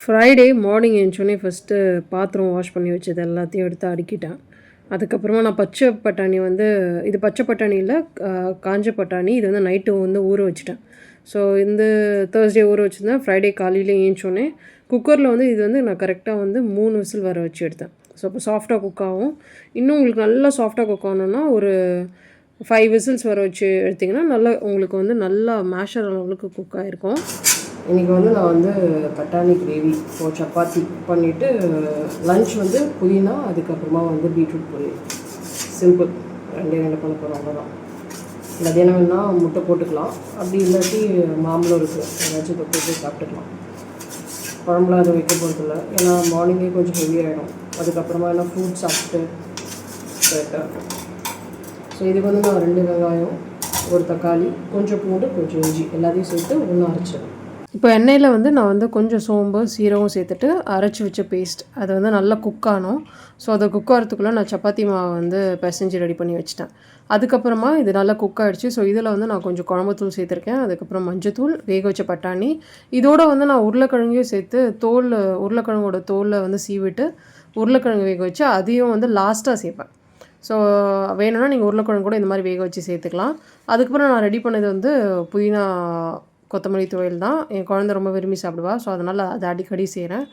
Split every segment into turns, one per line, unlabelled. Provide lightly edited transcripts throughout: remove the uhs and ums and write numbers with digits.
Friday morning எழுந்தோடனே first பாத்திரம் wash பண்ணி வச்சது எல்லாத்தையும் எடுத்து அடுக்கிட்டேன். அதுக்கப்புறமா நான் பச்சை பட்டாணி இது பச்சை பட்டாணி இல்லை, காஞ்ச பட்டாணி. இது நைட்டு ஊற வச்சுட்டேன். ஸோ இந்த தேர்ஸ்டே ஊற வச்சுருந்தேன். ஃப்ரைடே காலையில் ஏஞ்சோடனே குக்கரில் இது நான் கரெக்டாக 3 விசில் வர வச்சு எடுத்தேன். ஸோ அப்போ சாஃப்டாக குக் ஆகும். இன்னும் உங்களுக்கு நல்லா சாஃப்டாக குக் ஆகணுன்னா ஒரு 5 விசில்ஸ் வர வச்சு எடுத்திங்கன்னா நல்லா உங்களுக்கு நல்லா மேஷர் அளவுக்கு குக் ஆகிருக்கும். இன்றைக்கி நான் பட்டாணி கிரேவி சப்பாத்தி பண்ணிவிட்டு லன்ச் புதினா, அதுக்கப்புறமா பீட்ரூட் பொரியல். சிம்பிள், ரெண்டு பண்ண போகிறோம், அவ்வளோதான். மதியானம் வேணால் முட்டை போட்டுக்கலாம், அப்படி இல்லாட்டி மாம்பழம் இருக்குது, ஏதாச்சும் போட்டு சாப்பிட்டுக்கலாம். குழம்புலாம் அதை வைக்க போகிறதில்ல, ஏன்னா மார்னிங்கே கொஞ்சம் ஹெவி ஆகிடும். அதுக்கப்புறமா என்ன ஃப்ரூட் சாப்பிட்டு கரெக்டாக இருக்கும். ஸோ இதுக்கு நான் 2 வெங்காயம், ஒரு தக்காளி, கொஞ்சம் பூண்டு, கொஞ்சம் இஞ்சி எல்லாத்தையும் சேர்த்து ஒன்றா அரைச்சிடும். இப்போ எண்ணெயில் நான் கொஞ்சம் சோம்பு, சீரகம் சேர்த்துட்டு அரைச்சி வச்ச பேஸ்ட் அதை நல்லா குக் ஆகணும். ஸோ அதை குக் ஆகிறதுக்குள்ளே நான் சப்பாத்தி மாவு பிசைஞ்சு ரெடி பண்ணி வச்சுட்டேன். அதுக்கப்புறமா இது நல்லா குக் ஆகிடுச்சு. ஸோ இதில் நான் கொஞ்சம் குழம்புத்தூள் சேர்த்துருக்கேன். அதுக்கப்புறம் மஞ்சத்தூள், வேக வச்ச பட்டாணி, இதோடு நான் உருளைக்கிழங்கையும் சேர்த்து உருளைக்கிழங்கோட தோலில் சீவிட்டு உருளைக்கிழங்கு வேக வச்சு அதையும் லாஸ்ட்டாக சேர்ப்பேன். ஸோ வேணும்னா நீங்கள் உருளைக்கிழங்கு கூட இந்த மாதிரி வேக வச்சு சேர்த்துக்கலாம். அதுக்கப்புறம் நான் ரெடி பண்ணது புதினா கொத்தமல்லி துவையல் தான். என் குழந்தை ரொம்ப விரும்பி சாப்பிடுவா. ஸோ அதனால் அதை அடிக்கடி செய்கிறேன்.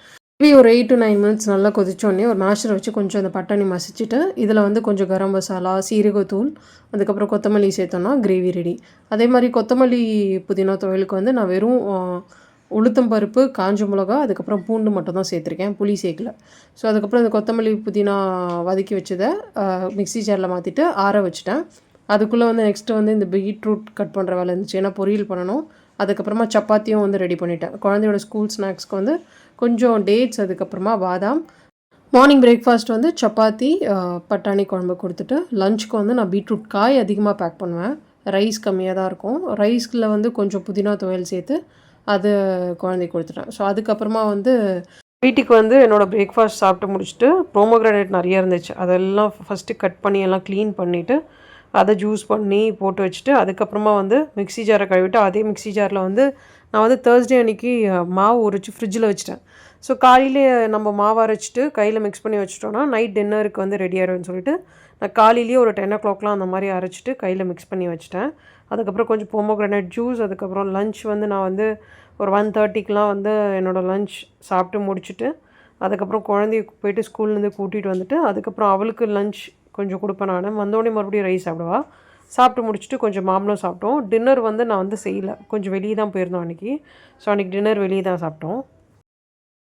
ஒரு 8 to 9 மினிட்ஸ் நல்லா கொதிச்சோடனே ஒரு மேஷரை வச்சு கொஞ்சம் அந்த பட்டாணி மசிச்சுட்டு இதில் கொஞ்சம் கரம் மசாலா, சீரகத்தூள், அதுக்கப்புறம் கொத்தமல்லி சேர்த்தோன்னா கிரேவி ரெடி. அதே மாதிரி கொத்தமல்லி புதினா துவையலுக்கு நான் வெறும் உளுத்தம் பருப்பு, காஞ்ச மிளகா, அதுக்கப்புறம் பூண்டு மட்டும் தான் சேர்த்துருக்கேன், புளி சேர்க்கல. ஸோ அதுக்கப்புறம் இந்த கொத்தமல்லி புதினா வதக்கி வச்சதை மிக்ஸி ஜாரில் மாற்றிட்டு ஆற வச்சுட்டேன். அதுக்குள்ளே நெக்ஸ்ட்டு இந்த பீட்ரூட் கட் பண்ணுற வேலை இருந்துச்சு, ஏன்னா பொரியல் பண்ணணும். அதுக்கப்புறமா சப்பாத்தியும் ரெடி பண்ணிட்டேன். குழந்தையோட ஸ்கூல் ஸ்நாக்ஸ்க்கு கொஞ்சம் டேட்ஸ், அதுக்கப்புறமா பாதாம். மார்னிங் பிரேக்ஃபாஸ்ட் சப்பாத்தி, பட்டாணி குழம்பு கொடுத்துட்டு லஞ்சுக்கு நான் பீட்ரூட் காய் அதிகமாக பேக் பண்ணுவேன். ரைஸ் கம்மியாக தான் இருக்கும். ரைஸில் கொஞ்சம் புதினா துவையல் சேர்த்து அது குழந்தைக்கு கொடுத்துட்டேன். ஸோ அதுக்கப்புறமா வீட்டுக்கு என்னோடய பிரேக்ஃபாஸ்ட் சாப்பிட்டு முடிச்சுட்டு ப்ரோமோகிரானேட் நிறைய இருந்துச்சு, அதெல்லாம் ஃபஸ்ட்டு கட் பண்ணி எல்லாம் க்ளீன் பண்ணிவிட்டு அதை ஜூஸ் பண்ணி போட்டு வச்சுட்டு அதுக்கப்புறமா மிக்ஸி ஜாரை கழுவிட்டு அதே மிக்ஸி ஜாரில் நான் தேர்ஸ்டே அன்றைக்கி மாவு உரைச்சி ஃப்ரிட்ஜில் வச்சுட்டேன். ஸோ காலையிலே நம்ம மாவு அரைச்சிட்டு கையில் மிக்ஸ் பண்ணி வச்சுட்டோன்னா நைட் டின்னருக்கு ரெடி ஆகிடும்னு சொல்லிட்டு நான் காலையிலேயே ஒரு 10 o'clockலாம் அந்த மாதிரி அரைச்சிட்டு கையில் மிக்ஸ் பண்ணி வச்சுட்டேன். அதுக்கப்புறம் கொஞ்சம் பொமோகிரானேட் ஜூஸ், அதுக்கப்புறம் லன்ச் நான் ஒரு 1:30க்குலாம் என்னோடய லன்ச் சாப்பிட்டு முடிச்சுட்டு அதுக்கப்புறம் குழந்தைய போய்ட்டு ஸ்கூல்லேருந்து கூட்டிகிட்டு வந்துட்டு அதுக்கப்புறம் அவளுக்கு லன்ச் கொஞ்சம் கொடுப்பேன். நான் வந்தோடனே மறுபடியும் ரைஸ் சாப்பிடுவா. சாப்பிட்டு முடிச்சுட்டு கொஞ்சம் மாம்பழம் சாப்பிட்டோம். டின்னர் நான் செய்யலை, கொஞ்சம் வெளியே தான் போயிருந்தோம் அன்றைக்கி. ஸோ அன்றைக்கி டின்னர் வெளியே தான் சாப்பிட்டோம்.